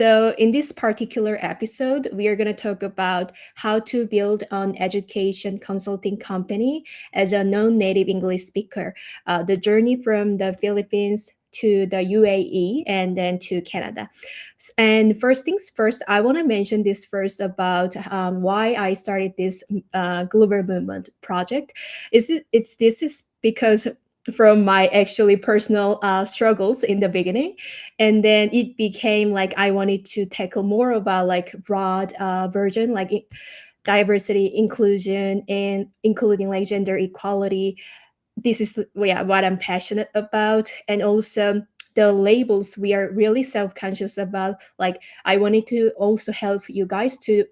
So, in this particular episode, we are going to talk about how to build an education consulting company as a non native English speaker, the journey from the Philippines to the UAE and then to Canada. And first things first, I want to mention this first about why I started this global movement project. This is because from my actually personal struggles in the beginning, and then it became like I wanted to tackle more about like broad version like diversity, inclusion, and including like gender equality. This is yeah, what I'm passionate about. And also the labels we are really self-conscious about, like I wanted to also help you guys to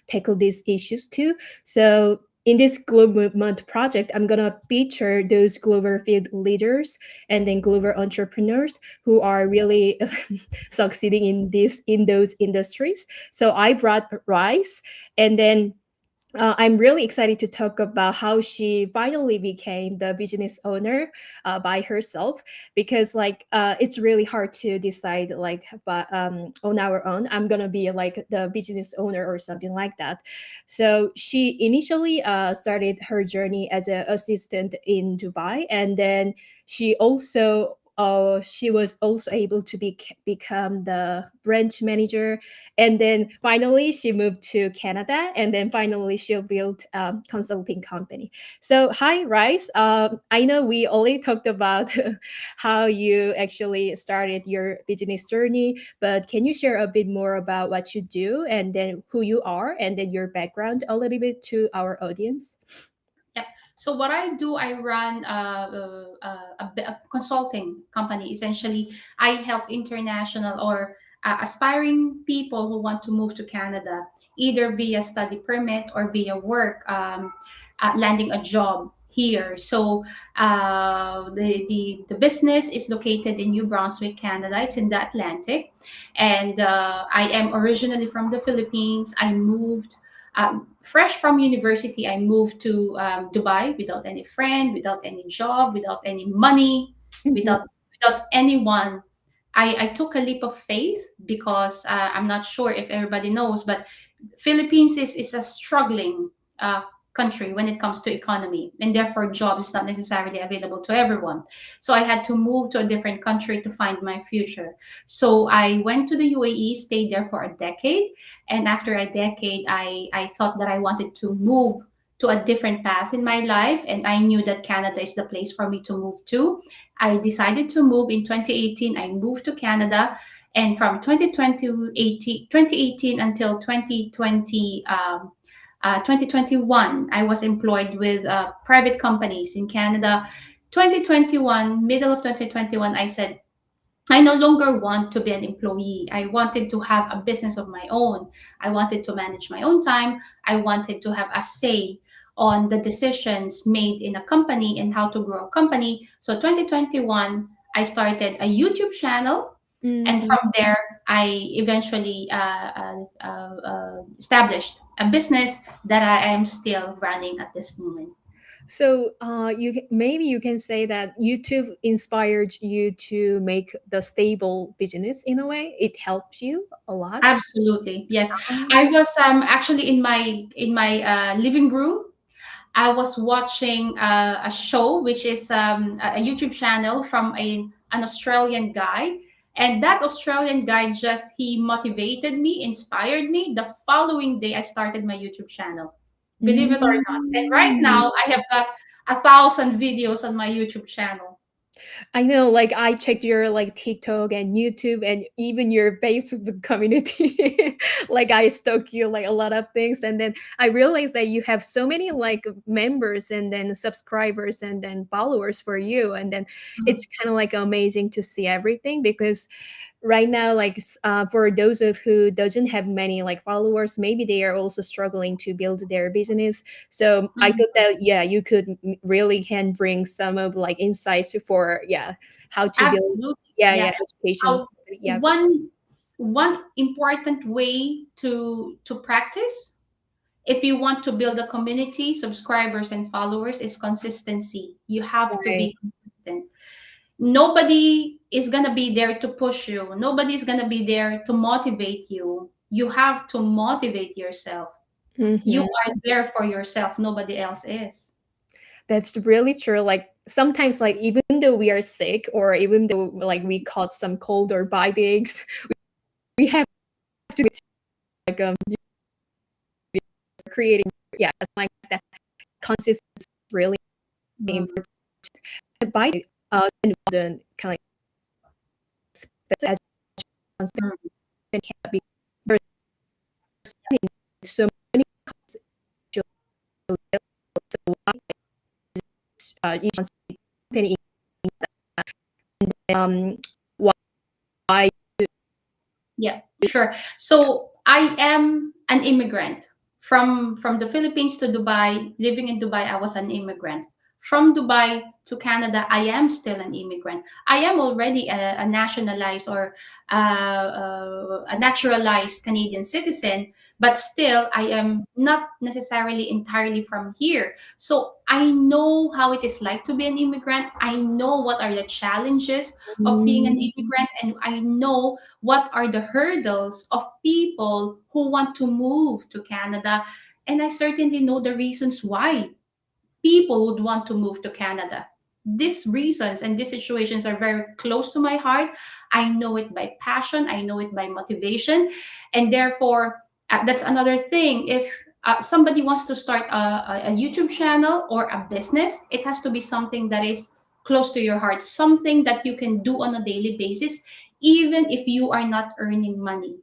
tackle these issues too. So in this global movement project, I'm gonna feature those global field leaders and then global entrepreneurs who are really succeeding in those industries. So I brought Rice, and then I'm really excited to talk about how she finally became the business owner by herself, because like it's really hard to decide like but on our own I'm gonna be like the business owner or something like that. So she initially started her journey as an assistant in Dubai, and then she was also able to become the branch manager, and then finally she moved to Canada, and then finally she'll build consulting company. So hi Rice, I know we only talked about how you actually started your business journey, but can you share a bit more about what you do and then who you are and then your background a little bit to our audience? Yep. So what I do, I run a consulting company. Essentially, I help international or aspiring people who want to move to Canada, either via study permit or via work, landing a job here. So the business is located in New Brunswick, Canada. It's in the Atlantic, and I am originally from the Philippines. I moved fresh from university. I moved to Dubai without any friend, without any job, without any money, Mhm. without anyone. I took a leap of faith because I'm not sure if everybody knows, but Philippines is a struggling uh, country when it comes to economy, and therefore job is not necessarily available to everyone. So I had to move to a different country to find my future. So I went to the UAE, stayed there for a decade, and after a decade, I thought that I wanted to move to a different path in my life, and I knew that Canada is the place for me to move to. I decided to move in 2018. I moved to Canada, and from 2018 until 2021, I was employed with private companies in Canada. 2021, middle of 2021, I said, I no longer want to be an employee. I wanted to have a business of my own. I wanted to manage my own time. I wanted to have a say on the decisions made in a company and how to grow a company. So 2021, I started a YouTube channel, and Mhm. from there, I eventually established a business that I am still running at this moment. So, maybe you can say that YouTube inspired you to make the stable business in a way. It helped you a lot. Absolutely, yes. Oh. I was actually in my living room. I was watching a show, which is a YouTube channel from an Australian guy. And that Australian guy just, he motivated me, inspired me. The following day, I started my YouTube channel, believe it or not. And right Mm. now, I have got 1,000 videos on my YouTube channel. I know, like I checked your like TikTok and YouTube and even your Facebook community. Like I stalk you like a lot of things, and then I realized that you have so many like members and then subscribers and then followers for you, and then it's kind of like amazing to see everything because right now like for those of who doesn't have many like followers, maybe they are also struggling to build their business. So I Mhm. thought that yeah, you could really can bring some of like insights for yeah, how to build Absolutely. yeah, Yeah. yeah, education. Uh, Yeah. one important way to practice if you want to build a community, subscribers and followers, is consistency. You have to Right. be consistent. Nobody is going to be there to push you. Nobody is going to be there to motivate you. You have to motivate yourself. You Mhm. are there for yourself. Nobody else is. That's really true. Like sometimes, like even though we are sick, or even though like we caught some cold or VIDIQs, we have to like creating, yeah, like that consistency is really Mm, important. By and the kind of like mm, can be there's so many so each company um why yeah, sure. So I am an immigrant from the Philippines to Dubai. Living in Dubai, I was an immigrant. From Dubai to Canada, I am still an immigrant. I am already a nationalized or a naturalized Canadian citizen, but still, I am not necessarily entirely from here. So I know how it is like to be an immigrant. I know what are the challenges of being an mm, immigrant, and I know what are the hurdles of people who want to move to Canada. And I certainly know the reasons why people would want to move to Canada. These reasons and these situations are very close to my heart. I know it by passion, I know it by motivation. And therefore, that's another thing. If somebody wants to start a YouTube channel or a business, it has to be something that is close to your heart, something that you can do on a daily basis, even if you are not earning money.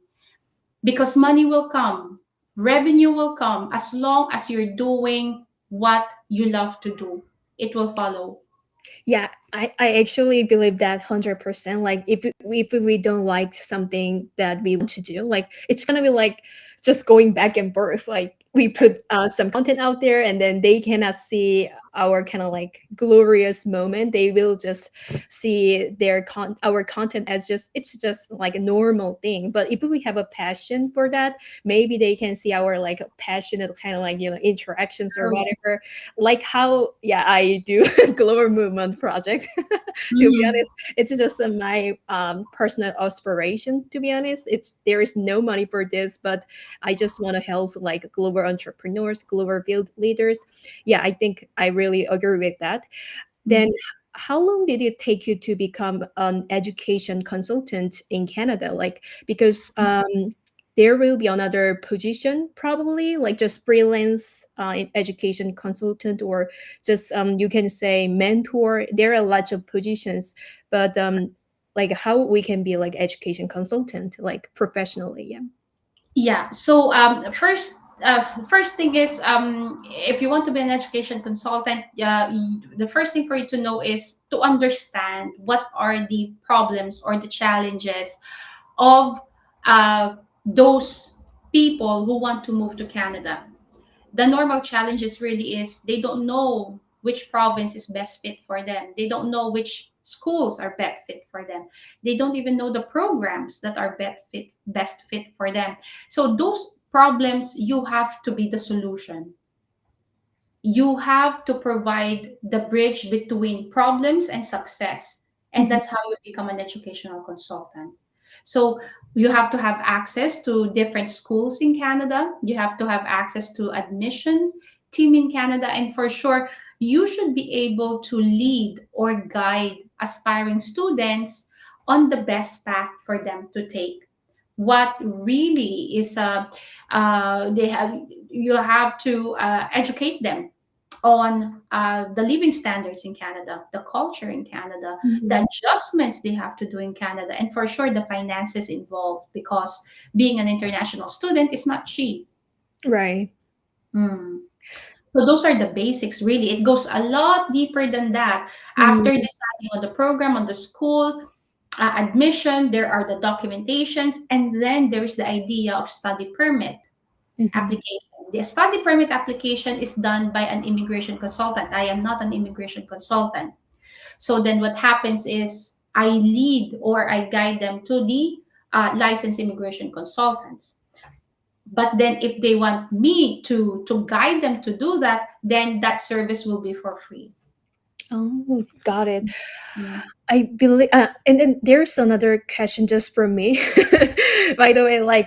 Because money will come, revenue will come as long as you're doing what you love to do. It will follow. yeah, I actually believe that 100%. Like if we don't like something that we want to do, like it's gonna be like just going back and forth. Like we put some content out there, and then they cannot see our kind of like glorious moment. They will just see our content as just, it's just like a normal thing. But if we have a passion for that, maybe they can see our like passionate kind of like, interactions or True. whatever. Like how, yeah, I do global movement project. To be Mhm. honest, it's just my personal aspiration. To be honest, it's there is no money for this, but I just want to help like global entrepreneurs, global build leaders. Yeah, I think I really agree with that. Then how long did it take you to become an education consultant in Canada? Like, because there will be another position probably, like just freelance education consultant, or just you can say mentor. There are lots of positions, but like how we can be like education consultant, like professionally. Yeah. Yeah. So first thing is, if you want to be an education consultant, the first thing for you to know is to understand what are the problems or the challenges of those people who want to move to Canada. The normal challenges really is they don't know which province is best fit for them. They don't know which schools are best fit for them. They don't even know the programs that are best fit for them. So those problems, you have to be the solution. You have to provide the bridge between problems and success. And Mhm. that's how you become an educational consultant. So you have to have access to different schools in Canada. You have to have access to admission team in Canada. And for sure, you should be able to lead or guide aspiring students on the best path for them to take. What really is they have you have to educate them on the living standards in Canada, the culture in Canada, the Mhm. adjustments they have to do in Canada, and for sure the finances involved, because being an international student is not cheap. Right. Hmm. So those are the basics, really. It goes a lot deeper than that. After Mhm. deciding on the program, on the school, admission, there are the documentations, and then there is the idea of study permit Mhm. application. The study permit application is done by an immigration consultant. I am not an immigration consultant. So then what happens is I lead or I guide them to the licensed immigration consultants. But then if they want me to guide them to do that, then that service will be for free. Oh, got it. Mm. I believe, and then there's another question just from me. By the way,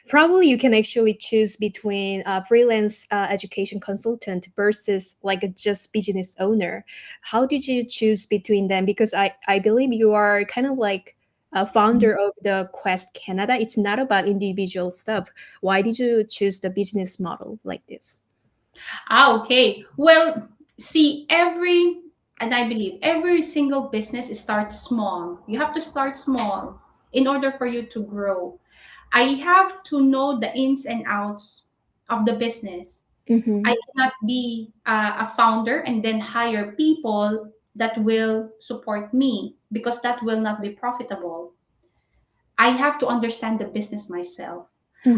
probably you can actually choose between freelance education consultant versus like a just business owner. How did you choose between them? Because I believe you are kind of like a founder of the Quest Canada. It's not about individual stuff. Why did you choose the business model like this? Okay. Well, see, and I believe every single business starts small. You have to start small in order for you to grow. I have to know the ins and outs of the business. I Mm-hmm. cannot be a founder and then hire people that will support me because that will not be profitable. I have to understand the business myself.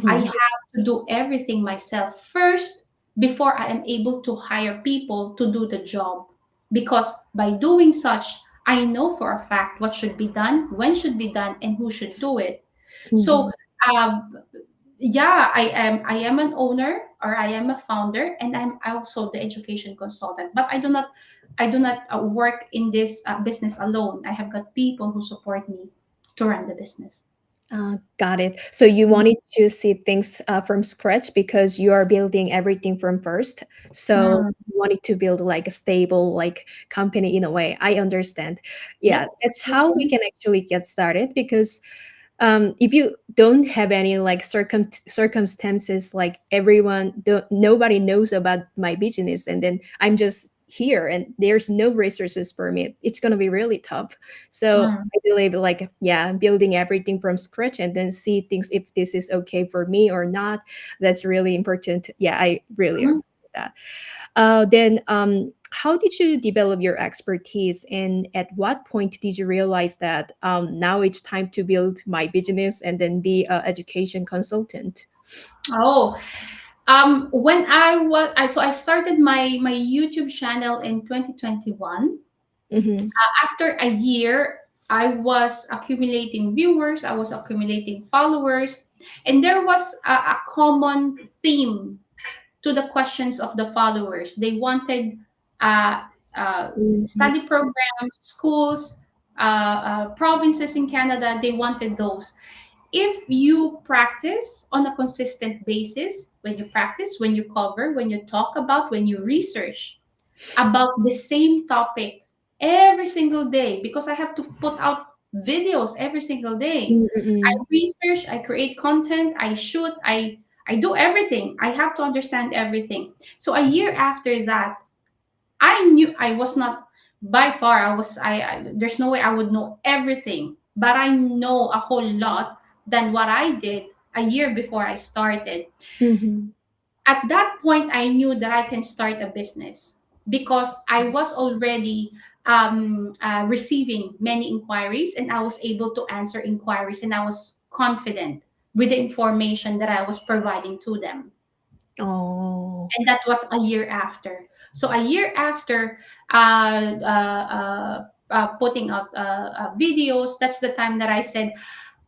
I Mm-hmm. have to do everything myself first before I am able to hire people to do the job. Because by doing such, I know for a fact what should be done, when should be done, and who should do it. So, Mm-hmm. um, yeah, I am an owner or I am a founder, and I'm also the education consultant. But I do not work in this business alone. I have got people who support me to run the business. Got it. So you wanted to see things from scratch because you are building everything from first. So Mm, you wanted to build like a stable like company in a way. I understand. Yeah, yep. that's Yep. how we can actually get started because if you don't have any like circumstances like nobody knows about my business and then I'm just here and there's no resources for me, it's going to be really tough. So Mm, I believe like yeah, building everything from scratch and then see things if this is okay for me or not, that's really important. Yeah, I really agree mhm. with that. Then, how did you develop your expertise, and at what point did you realize that now it's time to build my business and then be an education consultant? Oh, when I started my YouTube channel in 2021. Mm-hmm. After a year, I was accumulating viewers, I was accumulating followers, and there was a common theme to the questions of the followers. They wanted uh, study programs, schools, provinces in Canada. They wanted those. If you practice on a consistent basis, when you practice, when you cover, when you talk about, when you research about the same topic every single day, because I have to put out videos every single day. I Mm-mm. research, I create content, I shoot, I do everything. I have to understand everything. So a year after that, I knew I was not by far I there's no way I would know everything, but I know a whole lot than what I did a year before I started. Mm-hmm. At that point, I knew that I can start a business because I was already receiving many inquiries, and I was able to answer inquiries, and I was confident with the information that I was providing to them. Oh. And that was a year after. So a year after putting out videos, that's the time that I said,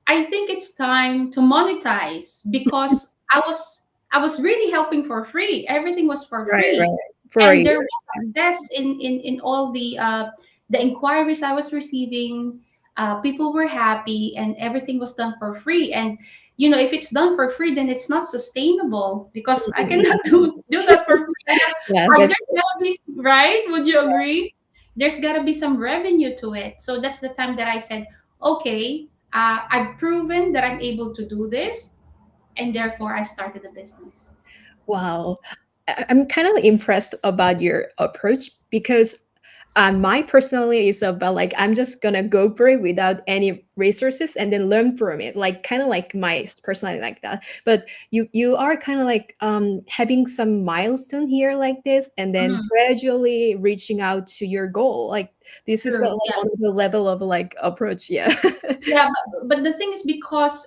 I think it's time to monetize, because I was really helping for free. Everything was for Right, free, right. For a and there year. was success in all the inquiries I was receiving. People were happy, and everything was done for free. And if it's done for free, then it's not sustainable, because I cannot Mm-mm. do that for free. Yeah, that's There's gotta be, right. Would you agree? There's gotta be some revenue to it. So that's the time that I said, okay, I've proven that I'm able to do this, and therefore I started a business. wow. I'm kind of impressed about your approach because my personality is about like I'm just gonna go for it without any resources and then learn from it, like kind of like my personality like that. But you are kind of like having some milestone here like this and then Mhm. gradually reaching out to your goal. Like this is True. like Yes. on the level of like approach. Yeah. Yeah, but the thing is, because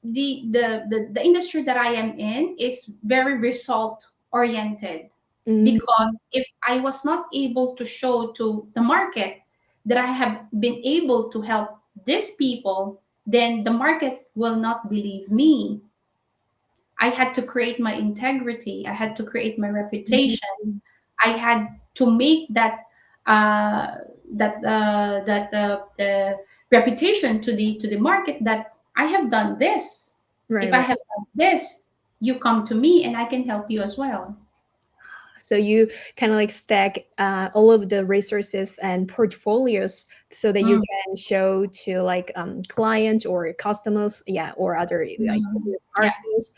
the industry that I am in is very result oriented. Mm, Because if I was not able to show to the market that I have been able to help these people, then the market will not believe me. I had to create my integrity. I had to create my reputation. mm, I had to make that. uh, the reputation to the market that I have done this. Right, If I right. have done this, you come to me and I can help you as well. So you kind of like stack all of the resources and portfolios so that you Mm, can show to like clients or customers, yeah, or other like mm, business yeah, partners.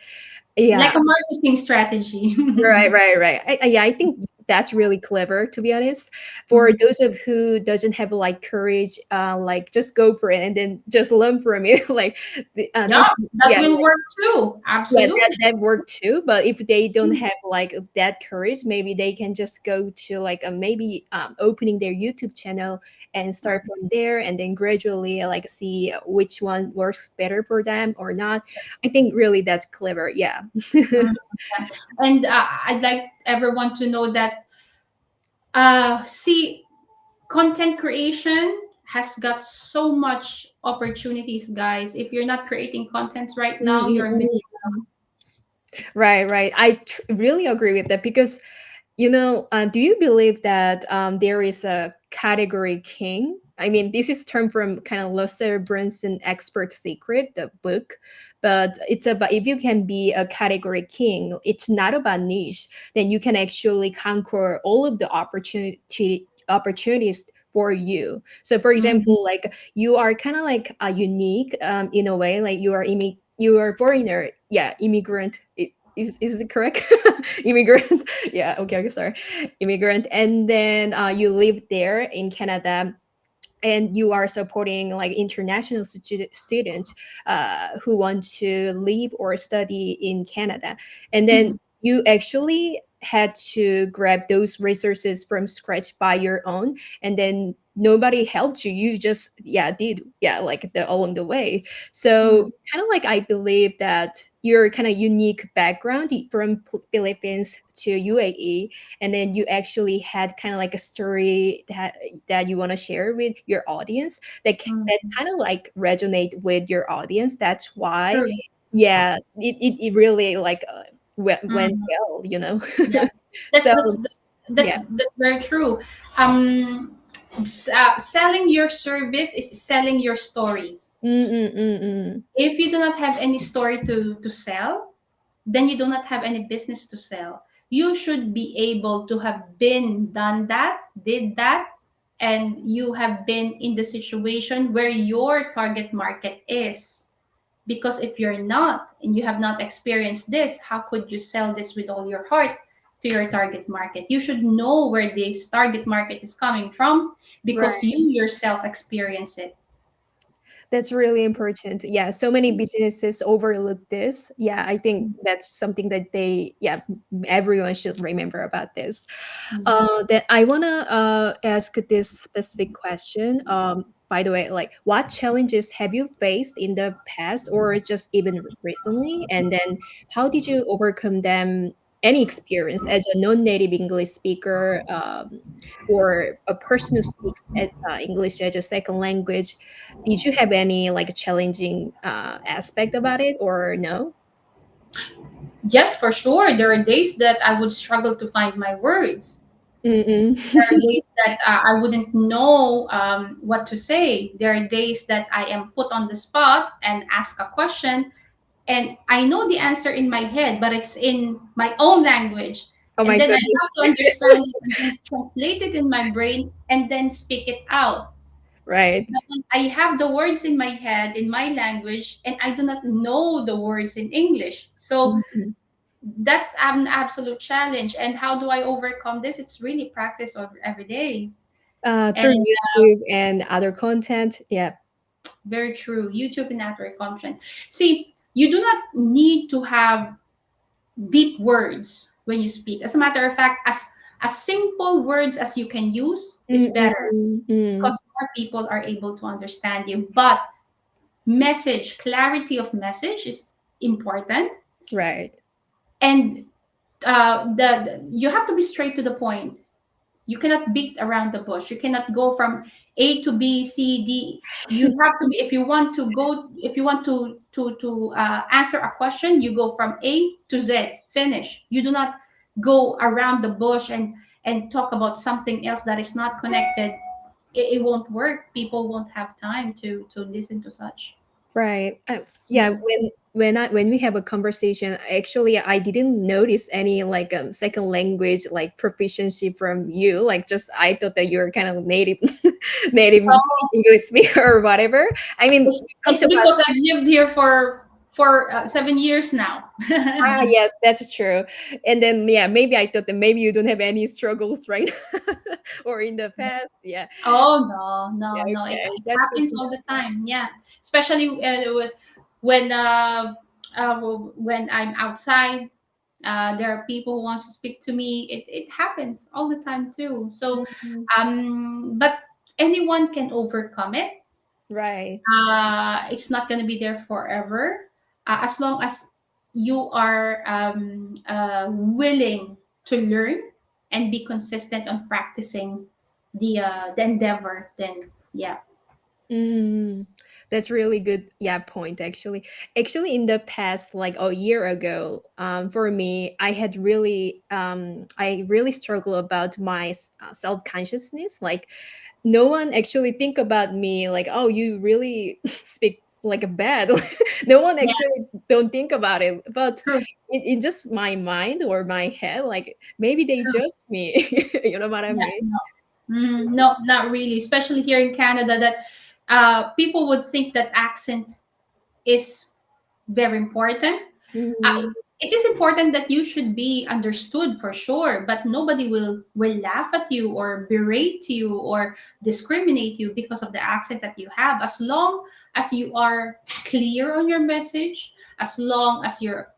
Yeah, like a marketing strategy. right, right, right. Yeah, I think that's really clever, to be honest. For Mm. those of who doesn't have like courage, like just go for it and then just learn from it. Like Yeah, this, that yeah, will work too. yeah, Absolutely. that work too, but if they don't Mm, have like that courage, maybe they can just go to like maybe opening their YouTube channel and start from there, and then gradually like see which one works better for them or not. I think really that's clever. Yeah. mm, yeah. And I'd like everyone to know that see, content creation has got so much opportunities, guys. If you're not creating content right now, you're Mm-mm-mm. missing out. Right, right. I really agree with that because do you believe that there is a category king? I mean, this is termed from kind of Lucer Brunson Expert Secret, the book, but it's about if you can be a category king, it's not about niche, then you can actually conquer all of the opportunities for you. So, for Mm, example, like you are kind of like unique in a way, like you are foreigner, yeah, immigrant. Is it correct? Immigrant. Yeah, okay, okay, sorry. Immigrant, and then you live there in Canada, and you are supporting like international students who want to live or study in Canada, and then mm, you actually had to grab those resources from scratch by your own, and then nobody helped you, you just did, like the along the way. So mm, kind of like I believe that your kind of unique background from Philippines to UAE, and then you actually had kind of like a story that you want to share with your audience that mm. kind of like resonate with your audience. That's why, True. yeah, it really like went Mm, well. yeah, that's So that's yeah. that's very true. Um, selling your service is selling your story. Mm-mm-mm-mm. If you do not have any story to sell, then you do not have any business to sell. You should be able to have been done that, did that, and you have been in the situation where your target market is. Because if you're not and you have not experienced this, how could you sell this with all your heart to your target market? You should know where this target market is coming from because Right. you yourself experience it. That's really important. Yeah, so many businesses overlook this. Yeah, I think that's something that everyone should remember about this. Mm. That I wanna ask this specific question. By the way, like, what challenges have you faced in the past or just even recently? And then, how did you overcome them? Any experience as a non-native English speaker, or a person who speaks English as a second language, did you have any like challenging aspect about it or no? Yes, for sure. There are days that I would struggle to find my words. Mm-mm. There are days that I wouldn't know what to say. There are days that I am put on the spot and ask a question, and I know the answer in my head, but it's in my own language. Oh And my then I goodness. have to understand it and then translate it in my brain and then speak it out. Right. But then I have the words in my head in my language, and I do not know the words in English. So Mhm. that's an absolute challenge. And how do I overcome this? It's really practice every day. Through And YouTube and other content. Yeah. very true. YouTube and network content. See, you do not need to have deep words when you speak. As a matter of fact, as simple words as you can use is better Mm-mm-mm. because more people are able to understand you. But message, clarity of message is important. Right. And you have to be straight to the point. You cannot beat around the bush. You cannot go from A to B, C, D. You have to be, if you want to answer a question, you go from A to Z, finish. You do not go around the bush and talk about something else that is not connected, it won't work. People won't have time to listen to such. Right. Yeah, Mm. when we have a conversation, actually I didn't notice any like second language like proficiency from you. Like just I thought that you're kind of native native English speaker or whatever. I mean, we talked It's about. because I've lived here for 7 years now. Ah, yes, that's true. And then yeah, maybe I thought that maybe you don't have any struggles right now or in the past. Yeah. Oh no, Yeah, no, no! okay. It That's good happens to all know. the time. Yeah, especially when when I'm outside. There are people who wants to speak to me. It happens all the time too. So, Mhm. but anyone can overcome it. Right. It's not going to be there forever, as long as you are willing to learn and be consistent on practicing the endeavor. Then yeah. Mm, that's really good. Yeah, point actually. Actually, in the past, like a year ago, for me, I really struggle about my self consciousness. Like, no one actually think about me. Like, oh, you really speak like a bad. No one Yeah, actually don't think about it. But true. in just my mind or my head, like maybe they True. judge me. You know what I Yeah, mean? no. No, not really. Especially here in Canada, that people would think that accent is very important. uh, Mhm. it is important that you should be understood for sure, but nobody will laugh at you or berate you or discriminate you because of the accent that you have, as long as you are clear on your message, as long as your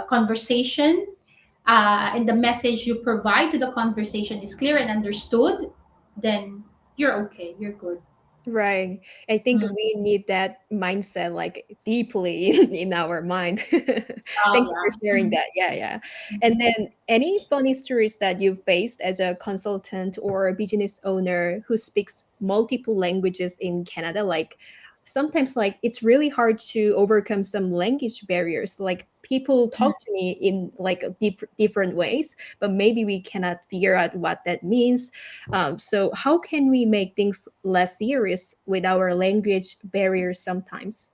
conversation and the message you provide to the conversation is clear and understood, then you're okay, you're good. Right. I think Mm. we need that mindset like deeply in our mind. Oh Thank you for yeah. sharing Mhm. that. Yeah, yeah. And then any funny stories that you faced as a consultant or a business owner who speaks multiple languages in Canada? Like sometimes like it's really hard to overcome some language barriers. Like people talk to me in like different ways, but maybe we cannot figure out what that means. So, how can we make things less serious with our language barriers sometimes?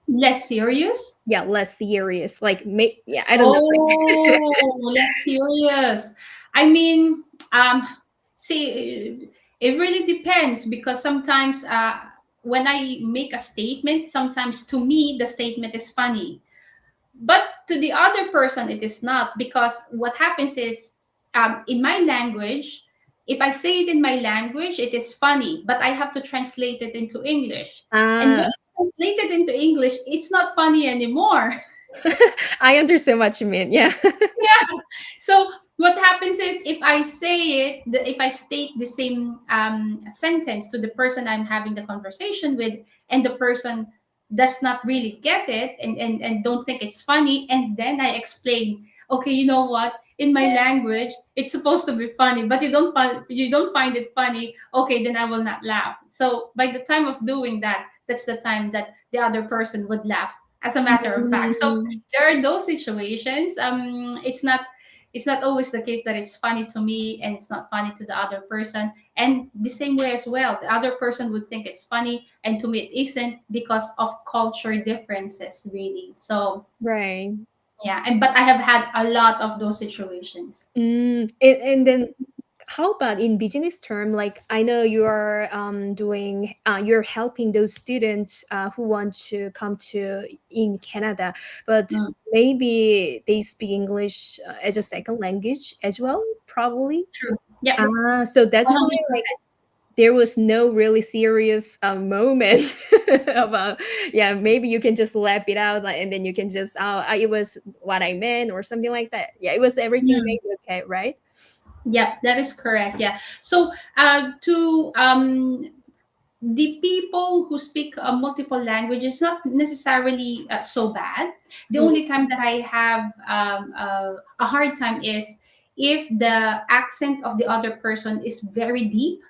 Less serious. Yeah, less serious. Like, yeah, I don't know. Oh, less serious. I mean, see, it really depends, because sometimes when I make a statement, sometimes to me the statement is funny, but to the other person it is not, because what happens is, in my language, if I say it in my language, it is funny, but I have to translate it into English, and when Ah, it's translated into English, it's not funny anymore. I understand what you mean. Yeah. So what happens is, if I say if I state the same sentence to the person I'm having the conversation with, and the person does not really get it, and don't think it's funny, and then I explain, okay, you know what? In my language, it's supposed to be funny, but you don't find it funny. Okay, then I will not laugh. So by the time of doing that, that's the time that the other person would laugh. As a matter of fact, so Mm, there are those situations. It's not always the case that it's funny to me and it's not funny to the other person. And the same way as well, the other person would think it's funny and to me it isn't, because of culture differences, really. So right. yeah, but I have had a lot of those situations. And then how about in business term? Like I know you are you're helping those students who want to come to in Canada, but Mm, maybe they speak English as a second language as well, probably. true. Yeah, Ah, so that's why like 100%. there was no really serious moment about yeah, maybe you can just lap it out like, and then you can just it was what I meant or something like that. Yeah, it was everything Mm, made okay, right? yeah, that is correct. Yeah. So to the people who speak multiple languages, not necessarily so bad. The Mm. only time that I have a hard time is if the accent of the other person is very deep.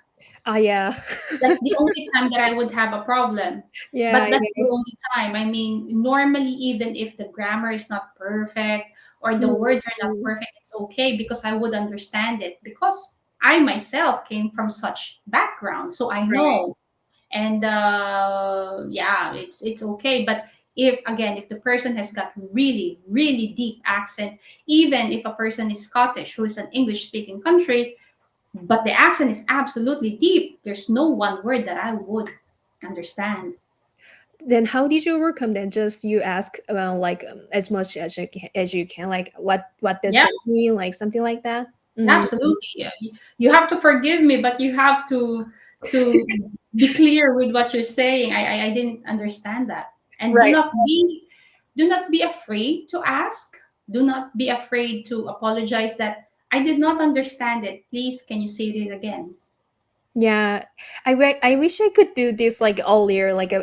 Ah, yeah. That's the only time that I would have a problem. Yeah, But that's the only time. I mean, normally, even if the grammar is not perfect, or the words are not Mm. perfect, it's okay because I would understand it because I myself came from such background, so I Right. know. And yeah, it's okay. But if again, if the person has got really really deep accent, even if a person is Scottish who is an English speaking country, but the accent is absolutely deep, there's no one word that I would understand. Then how did you overcome that? Just you ask about like as much as you can, like what does Yeah, that mean, like something like that. Mm. absolutely. Yeah. You have to forgive me, but you have to be clear with what you're saying. I didn't understand that. And Right. do not be afraid to ask. Do not be afraid to apologize that I did not understand it. Please, can you say it again? Yeah, I wish I could do this like earlier, like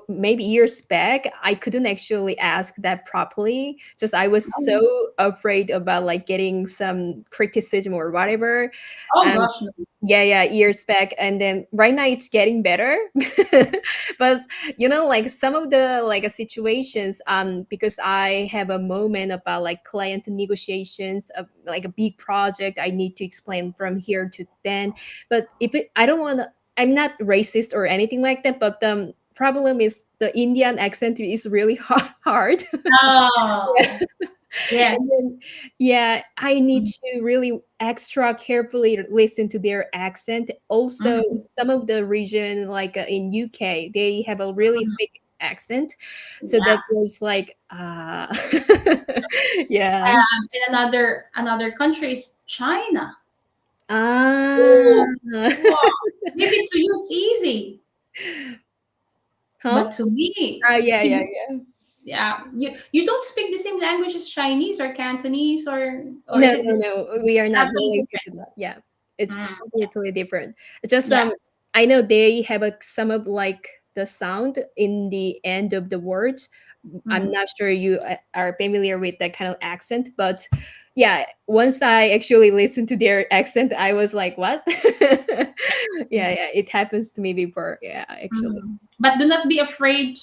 maybe years back. I couldn't actually ask that properly. Just I was so Oh, afraid about like getting some criticism or whatever. oh Um, gosh, no. yeah, years back, and then right now it's getting better. But like some of the like situations, because I have a moment about like client negotiations of like a big project I need to explain from here to then. But I don't want to, I'm not racist or anything like that, but the problem is the Indian accent is really hard. Oh, And yes. then, yeah, I need Mm, to really extra carefully listen to their accent. Also, mm, some of the region, like in UK, they have a really mm. thick accent. So Yeah. that was like, yeah. In another country is China. Ah, Ooh, wow. Maybe to you it's easy, huh? but to me, Yeah, to yeah, you, yeah. yeah, you don't speak the same language as Chinese or Cantonese, or No, is it the no, same? no. We are It's not absolutely related to different. that. Yeah, it's Mm, completely different. Just yeah. I know they have a some of like the sound in the end of the words. I'm Mm, not sure you are familiar with that kind of accent, but yeah, once I actually listened to their accent, I was like, "What?" Yeah, yeah, it happens to me before. Yeah, actually. But do not be afraid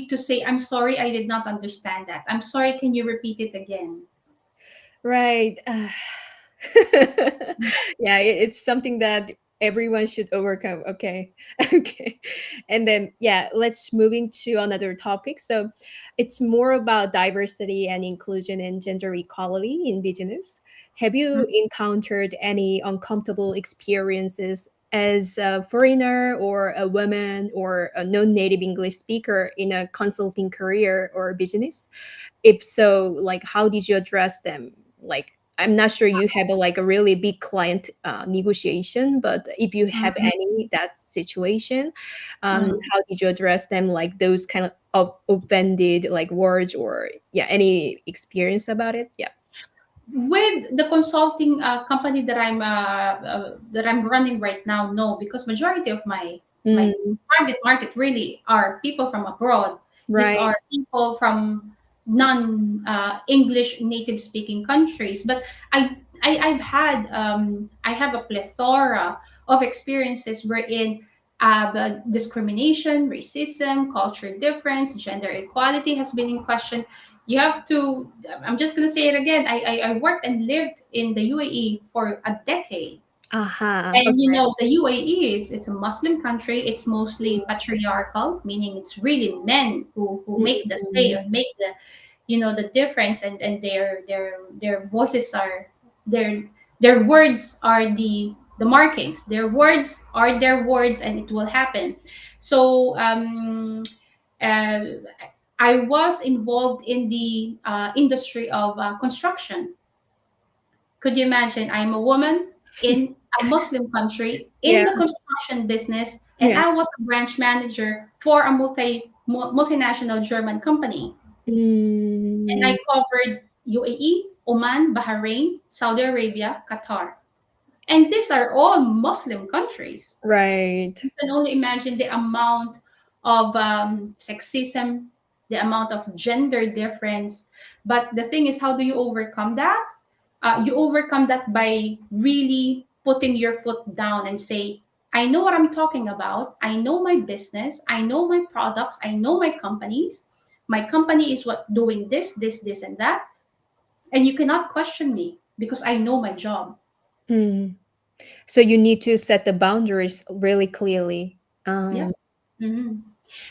to say, I'm sorry, I did not understand that. I'm sorry, can you repeat it again? Right. Yeah, it's something that everyone should overcome. Okay. Okay. And then yeah, let's moving to another topic. So it's more about diversity and inclusion and gender equality in business. Have you encountered any uncomfortable experiences as a foreigner or a woman or a non-native English speaker in a consulting career or business? If so, like how did you address them? Like I'm not sure you have a like a really big client negotiation, but if you have Mm, any that situation, mm. how did you address them, like those kind of offended like words, or yeah, any experience about it? Yeah. With the consulting company that I'm running right now, no, because majority of my Mm, target market really are people from abroad. These right. are people from non English native speaking countries. But I have a plethora of experiences wherein discrimination, racism, culture difference, gender equality has been in question. You have to, I'm just going to say it again. I worked and lived in the UAE for a decade. Aha. And you Okay. know, the UAE it's a Muslim country. It's mostly patriarchal, meaning it's really men who make the say Mm, or make the, you know, the difference. And their voices are, their their words are the markings. Their words are their words, and it will happen. So uh, I was involved in the industry of construction. Could you imagine? I'm a woman in a Muslim country in yeah. the construction business, and Yeah. I was a branch manager for a multinational German company. And I Mm, covered UAE, Oman, Bahrain, Saudi Arabia, Qatar. And these are all Muslim countries. right. You can only imagine the amount of sexism, the amount of gender difference. But the thing is, how do you overcome that? You overcome that by really putting your foot down and say, I know what I'm talking about. I know my business. I know my products. I know my companies. My company is what doing this, and that, and you cannot question me because I know my job. Mm. So you need to set the boundaries really clearly. Yeah. Hmm.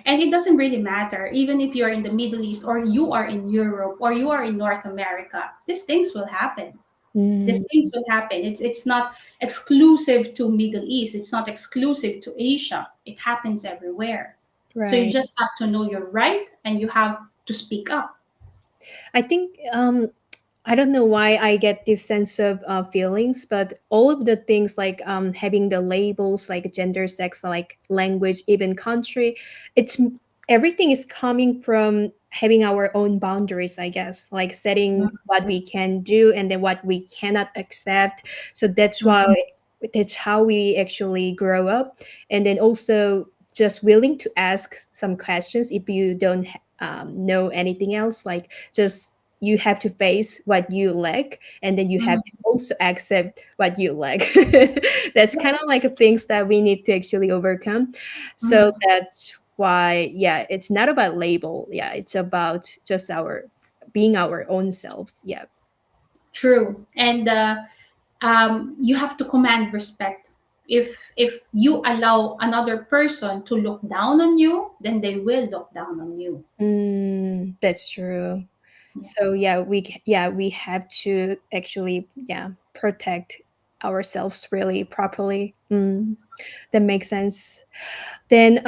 And it doesn't really matter, even if you're in the Middle East or you are in Europe or you are in North America, these things will happen. These Mm, things will happen. It's not exclusive to Middle East. It's not exclusive to Asia. It happens everywhere. So you right. just have to know your right and you have to speak up. I think I don't know why I get this sense of feelings, but all of the things like having the labels like gender, sex, like language, even country, it's everything is coming from having our own boundaries, I guess, like setting what we can do and then what we cannot accept. So that's why Mhm. that's how we actually grow up, and then also just willing to ask some questions if you don't know anything else, like just you have to face what you lack and then you have Mhm. to also accept what you lack. That's kind of like things that we need to actually overcome. So Mhm. that's why, yeah, it's not about label. Yeah, it's about just our being our own selves. Yeah. True. And you have to command respect. If you allow another person to look down on you, then they will look down on you. That's true. Yeah. So yeah, yeah, we have to actually, yeah, protect ourselves really properly. That makes sense. Then,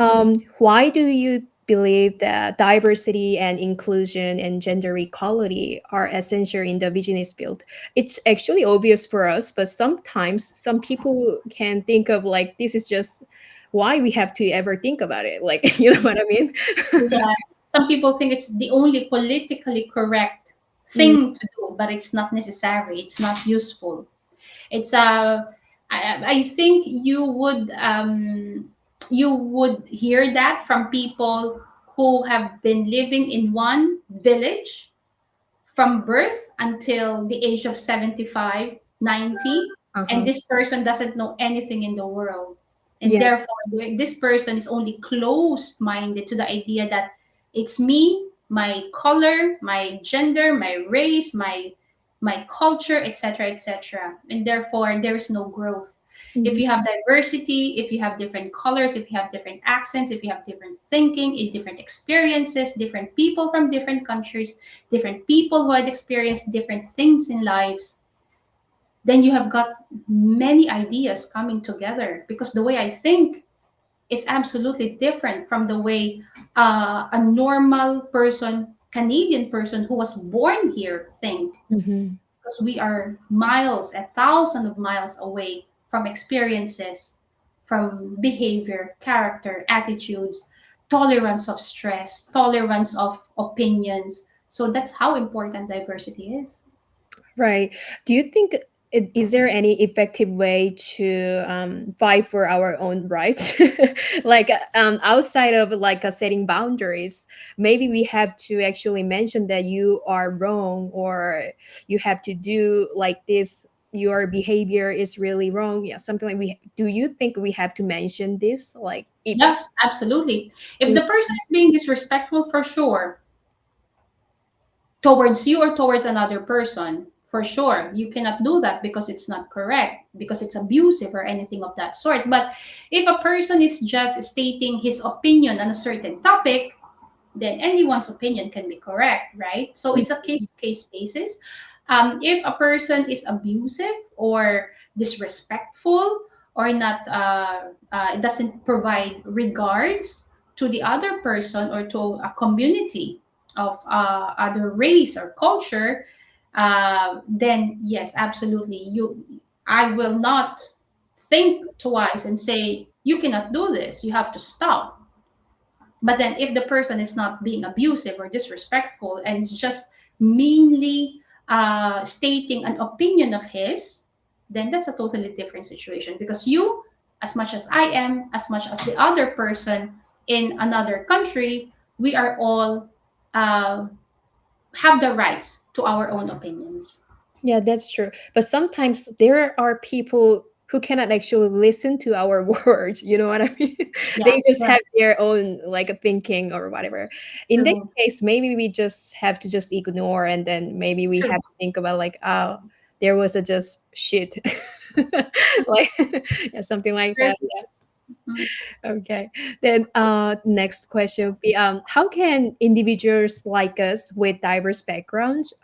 why do you believe that diversity and inclusion and gender equality are essential in the business field? It's actually obvious for us, but sometimes some people can think of like this is just why we have to ever think about it. Like, you know what I mean? Yeah. Some people think it's the only politically correct Mm, thing to do, but it's not necessary. It's not useful. It's I think you would hear that from people who have been living in one village from birth until the age of 75, 90, and uh-huh. this person doesn't know anything in the world. And Yeah. therefore, this person is only closed minded to the idea that it's me, my color, my gender, my race, my culture, etc., etc. And therefore, there is no growth. If Mhm. you have diversity, if you have different colors, if you have different accents, if you have different thinking, different experiences, different people from different countries, different people who had experienced different things in lives, then you have got many ideas coming together because the way I think is absolutely different from the way a normal person, Canadian person who was born here think, Mhm. because we are miles, a thousand of miles away from experiences, from behavior, character, attitudes, tolerance of stress, tolerance of opinions. So that's how important diversity is. Right. Do you think is there any effective way to fight for our own rights? Like outside of like setting boundaries, maybe we have to actually mention that you are wrong or you have to do like this. Your behavior is really wrong. Yeah, something like we. Do you think we have to mention this? Like if. Yes, absolutely. If the person is being disrespectful, for sure, towards you or towards another person, for sure you cannot do that because it's not correct, because it's abusive or anything of that sort. But if a person is just stating his opinion on a certain topic, then anyone's opinion can be correct, right? So it's a case to case basis. If a person is abusive or disrespectful or not doesn't provide regards to the other person or to a community of other race or culture, then yes, absolutely, I will not think twice and say you cannot do this, you have to stop. But then, if the person is not being abusive or disrespectful and is just meanly stating an opinion of his, then that's a totally different situation. Because you, as much as I am, as much as the other person in another country, we are all uh, have the rights to our own opinions. Yeah, that's true. But sometimes there are people. who cannot actually listen to our words. You know what I mean? Yeah, They just yeah, have their own like thinking or whatever. In this true, case, maybe we just have to just ignore, and then maybe we true. have to think about like, oh, there was a just shit, like yeah, something like Very that. true. Mhm. Okay. Then next question would be how can individuals like us with diverse backgrounds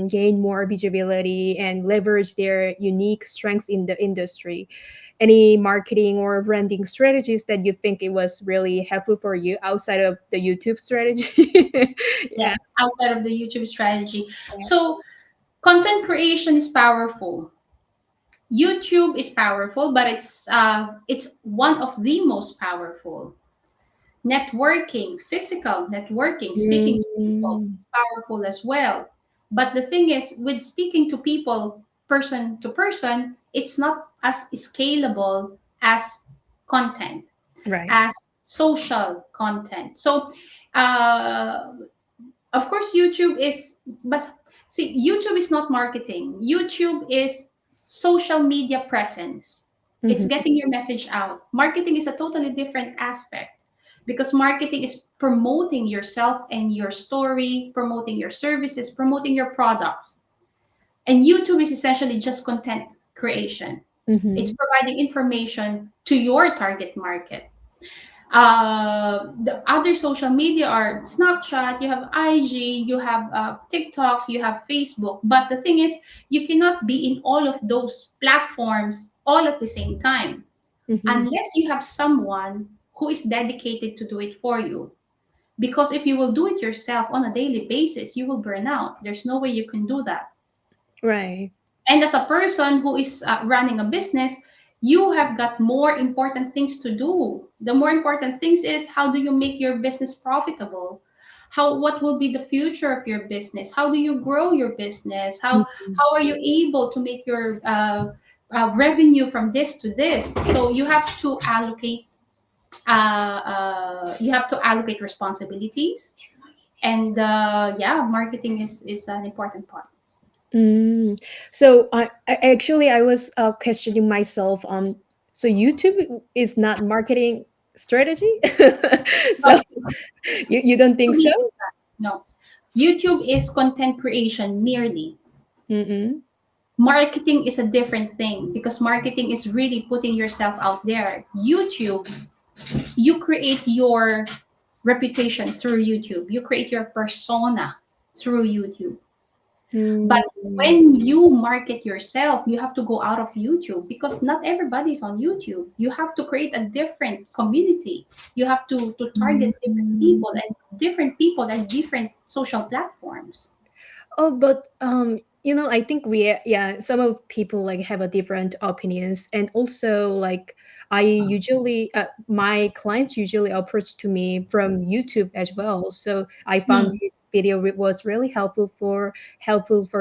gain more visibility and leverage their unique strengths in the industry? Any marketing or branding strategies that you think it was really helpful for you outside of the YouTube strategy? Yeah, Yeah. outside of the YouTube strategy. Yeah. So content creation is powerful. YouTube is powerful, but it's one of the most powerful. Networking, physical networking, speaking to people Mm, is powerful as well. But the thing is, with speaking to people person to person, it's not as scalable as content, right. as social content. So, uh, of course, YouTube is, but see, YouTube is not marketing. YouTube is social media presence. It's Mm-hmm. getting your message out. Marketing is a totally different aspect because marketing is promoting yourself and your story, promoting your services, promoting your products. And YouTube is essentially just content creation. It's Mm-hmm. providing information to your target market. The other social media are Snapchat, you have IG, you have TikTok, you have Facebook. But the thing is, you cannot be in all of those platforms all at the same time Mm-hmm. unless you have someone who is dedicated to do it for you. Because if you will do it yourself on a daily basis, you will burn out. There's no way you can do that. Right. And as a person who is running a business, you have got more important things to do. The more important things is how do you make your business profitable? How what will be the future of your business? How do you grow your business? Mm-hmm. How are you able to make your revenue from this to this? So you have to allocate responsibilities, and yeah, marketing is an important part. Mm. So I was questioning myself on so YouTube is not marketing strategy. So Not you don't to think so? me, it's not. No. YouTube is content creation merely. Mm-mm. Marketing is a different thing because marketing is really putting yourself out there. YouTube, you create your reputation through YouTube. You create your persona through YouTube. But Mm. when you market yourself, you have to go out of YouTube because not everybody's on YouTube. You have to create a different community. You have to target different Mm. people, and different people and different social platforms. Oh, but I think yeah, some of people like have a different opinions, and also like I usually my clients usually approach to me from YouTube as well. So I found Hmm, this video was really helpful for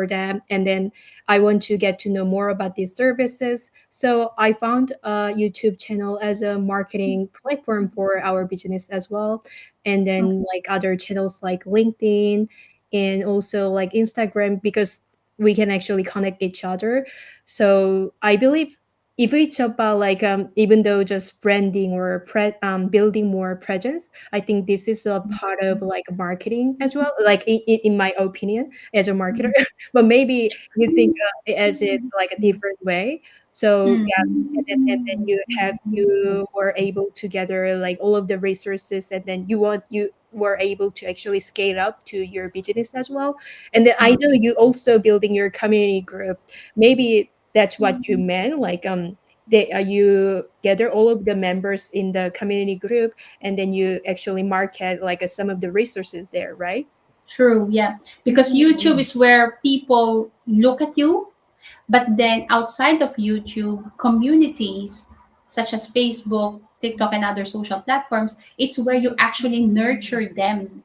them, and then I want to get to know more about these services. So I found a YouTube channel as a marketing platform for our business as well, and then like other channels like LinkedIn and also like Instagram because we can actually connect each other. So I believe if it's about like even though just branding or building more presence, I think this is a part of like marketing as well. Like in my opinion, as a marketer, but maybe you think as it like a different way. So hmm, yeah, and then you were able to gather like all of the resources, and then you were able to actually scale up to your business as well. And then I know you also building your community group. Maybe that's what you meant. Like you gather all of the members in the community group, and then you actually market like some of the resources there, right? true, yeah. Because YouTube is where people look at you, but then outside of YouTube, communities such as Facebook, TikTok, and other social platforms, it's where you actually nurture them.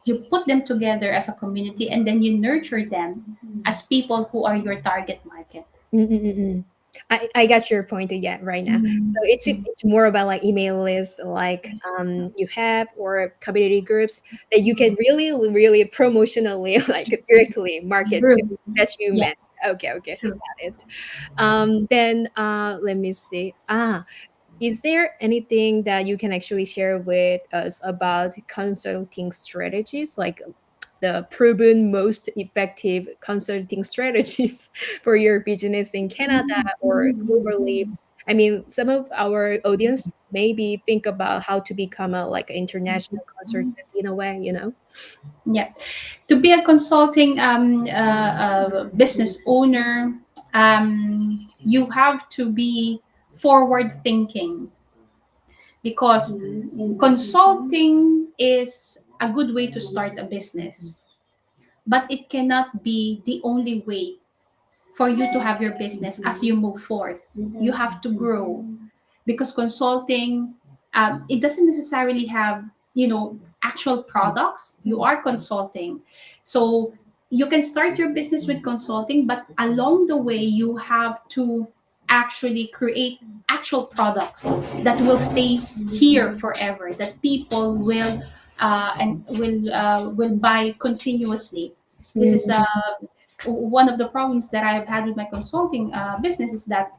You put them together as a community, and then you nurture them as people who are your target market. Mm-mm-mm. I got your point again right now. So it's more about like email lists like you have or community groups that you can really really promotionally like directly market to. True. That you Yeah. meant. Okay, okay, I True. got it. Then let me see. Is there anything that you can actually share with us about consulting strategies, like the proven most effective consulting strategies for your business in Canada or globally? I mean, some of our audience maybe think about how to become a like an international consultant in a way, you know? Yeah. To be a consulting business owner, you have to be forward thinking, because consulting is a good way to start a business, but it cannot be the only way for you to have your business as you move forth. You have to grow, because consulting, it doesn't necessarily have, actual products. You are consulting, so you can start your business with consulting, but along the way you have to actually create actual products that will stay here forever, that people will buy continuously. This is Mm, one of the problems that I have had with my consulting business, is that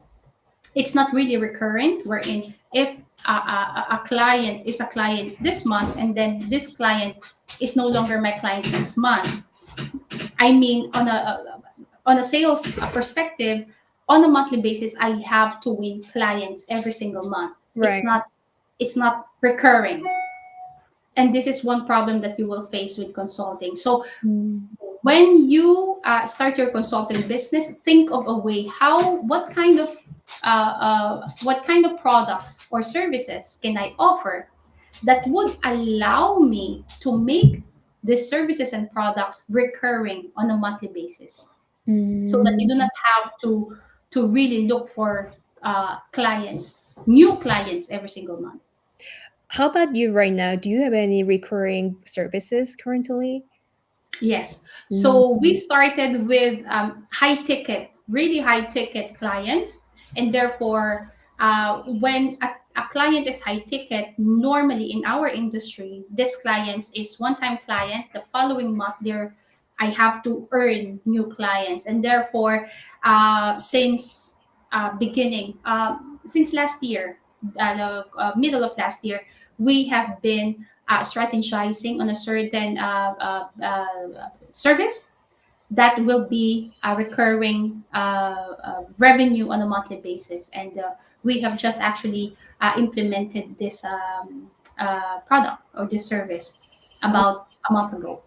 it's not really recurrent. Wherein, if a client is a client this month, and then this client is no longer my client next month, I mean, on a sales perspective, on a monthly basis, I have to win clients every single month. right. It's not recurring, and this is one problem that you will face with consulting. So Mm, when you start your consulting business, think of a way how what kind of products or services can I offer that would allow me to make these services and products recurring on a monthly basis, so that you do mm. not have to really look for new clients every single month. How about you right now? Do you have any recurring services currently? Yes. Mm, So we started with really high ticket clients. And therefore, when a client is high ticket, normally in our industry, this client is one time client. The following month, I have to earn new clients. And therefore, since last year, middle of last year, we have been strategizing on a certain service that will be a recurring revenue on a monthly basis. And we have just actually implemented this product or this service oh, about a month ago.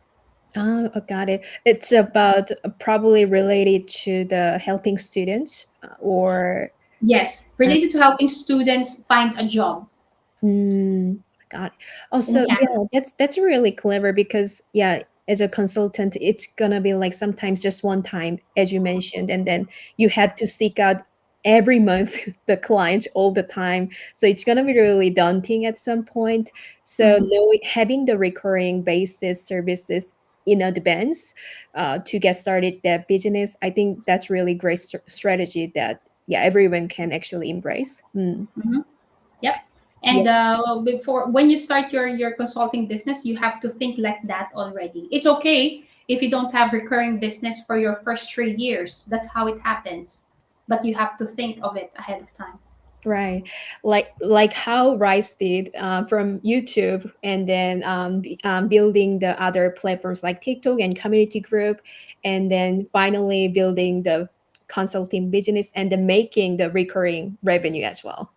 got it. It's about probably related to the helping students or Yes, uh, related to helping students find a job mm, got it. in Also, Canada. yeah, that's really clever because yeah, as a consultant, it's gonna be like sometimes just one time, as you mentioned, and then you have to seek out every month the client all the time. So it's gonna be really daunting at some point. So Mhm. knowing having the recurring basis services in advance to get started that business, I think that's really great strategy that yeah everyone can actually embrace. Mm. Mhm. Yep. Yeah. And before, when you start your consulting business, you have to think like that already. It's okay if you don't have recurring business for your first 3 years. That's how it happens. But you have to think of it ahead of time. Right, like how Rice did from YouTube, and then building the other platforms like TikTok and community group, and then finally building the consulting business and then making the recurring revenue as well.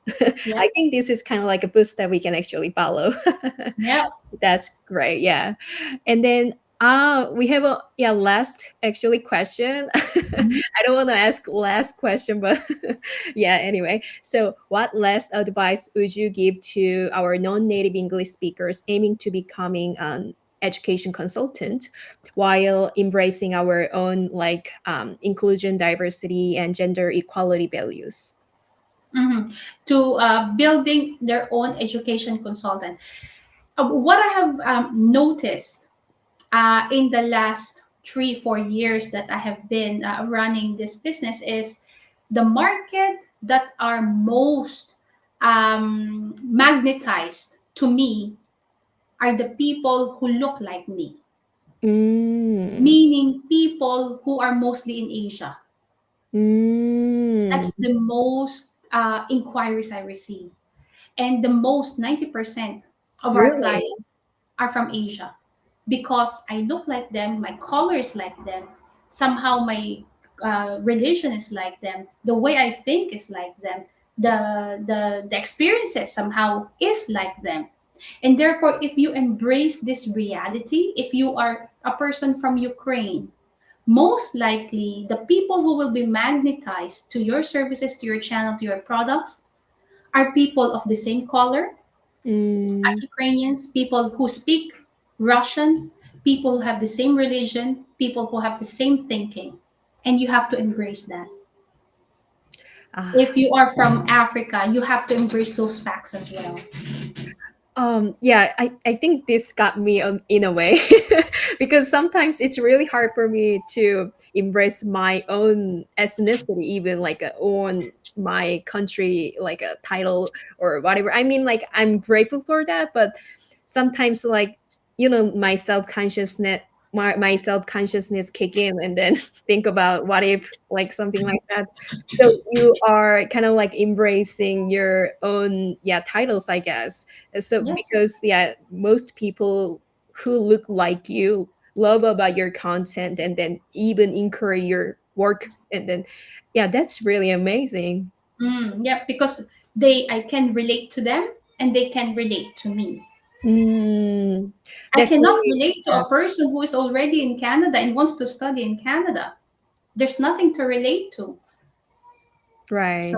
Yeah. I think this is kind of like a boost that we can actually follow. Yeah. That's great. Yeah. And then we have a yeah last actually question. Mhm. I don't want to ask last question, but yeah, anyway. So what last advice would you give to our non-native English speakers aiming to becoming an education consultant while embracing our own like inclusion, diversity, and gender equality values? Mhm. To building their own education consultant. What I have noticed in the last 3 4 years that I have been running this business is the market that are most magnetized to me are the people who look like me, Mm, meaning people who are mostly in Asia. Mm, That's the most inquiries I receive. And the most 90% of our really? clients are from Asia because I look like them, my color is like them, somehow my religion is like them, the way I think is like them, the experiences somehow is like them. And therefore, if you embrace this reality, if you are a person from Ukraine, most likely the people who will be magnetized to your services, to your channel, to your products are people of the same color as Mm, Ukrainians, people who speak Russian, people who have the same religion, people who have the same thinking. And you have to embrace that. ah. If you are from Africa, you have to embrace those facts as well. Yeah, I think this got me in a way because sometimes it's really hard for me to embrace my own ethnicity, even like on my country, like a title or whatever. I mean, like I'm grateful for that, but sometimes like, my self-consciousness, my self-consciousness kick in and then think about what if like something like that. So you are kind of like embracing your own, yeah, titles, I guess. So Yes. because, yeah, most people who look like you love about your content and then even encourage your work, and then, yeah, that's really amazing. Yeah, because I can relate to them and they can relate to me. Mm, I that's cannot really, relate to yeah, a person who is already in Canada and wants to study in Canada. There's nothing to relate to. So, right.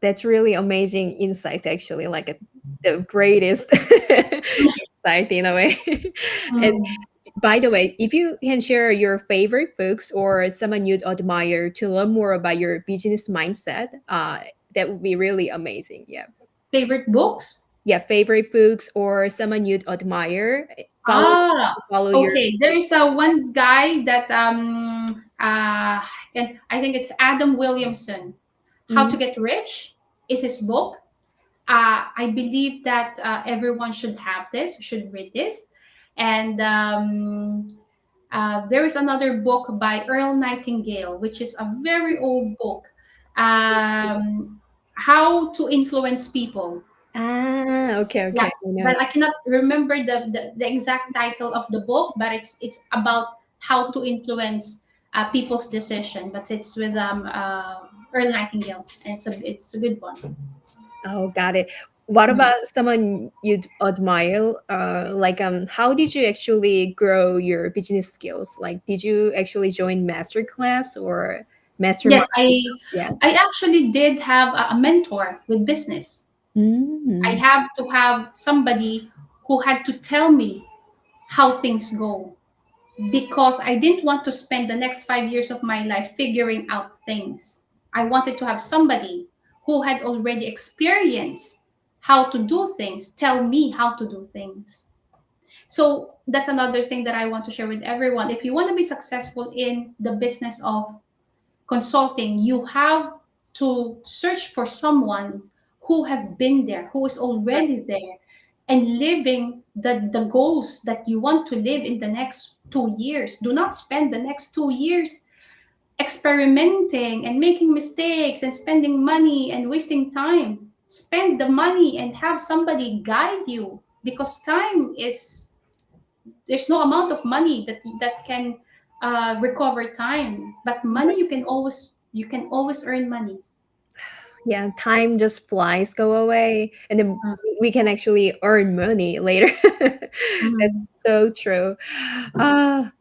That's really amazing insight, actually, like the greatest insight in a way. And mm, by the way, if you can share your favorite books or someone you'd admire to learn more about your business mindset, that would be really amazing. Yeah. favorite books? Yeah, favorite books or someone you'd admire. Follow Ah, follow your. okay. There is a one guy that I think it's Adam Williamson. How to Mm, Get Rich is his book. I believe that everyone should have this, should read this. And there is another book by Earl Nightingale, which is a very old book. How to Influence People. okay, Yeah, okay. I know. but I cannot remember the exact title of the book, but it's about how to influence people's decision. But it's with Earl Nightingale, and it's a good one. Oh, got it. What Mm. about someone you'd admire? Like, how did you actually grow your business skills? Like, did you actually join master class or mastermind? Yes, I Yeah. I actually did have a mentor with business. I Mm, have to have somebody who had to tell me how things go because I didn't want to spend the next 5 years of my life figuring out things. I wanted to have somebody who had already experienced how to do things, tell me how to do things. So that's another thing that I want to share with everyone. If you want to be successful in the business of consulting, you have to search for someone who have been there, who is right. already there and living the goals that you want to live in the next 2 years. Do not spend the next 2 years experimenting and making mistakes and spending money and wasting time. Spend the money and have somebody guide you because time is there's no amount of money that can recover time, but money you can always earn money. Yeah, time just flies, go away, and then Mm. we can actually earn money later. That's Mm. so true.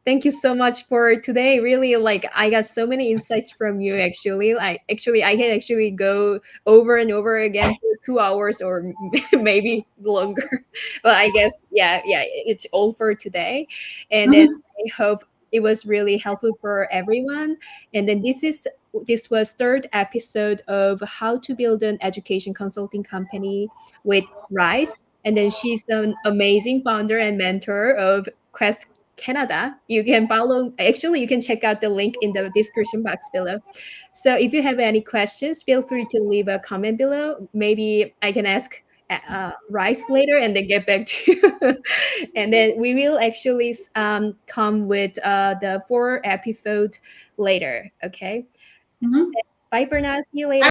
Thank you so much for today. Really, like I got so many insights from you. Actually, like actually, I can actually go over and over again for 2 hours or maybe longer. But I guess, yeah, yeah, it's all for today, and then Mhm. I hope it was really helpful for everyone. And then this was third episode of how to build an education consulting company with Rice. And then she's an amazing founder and mentor of Quest Canada. You can follow, actually, you can check out the link in the description box below. So if you have any questions, feel free to leave a comment below. Maybe I can ask rice later and then get back to you. And then we will actually come with the 4 episode later. Okay. Mhm. Bye for now. See you later. All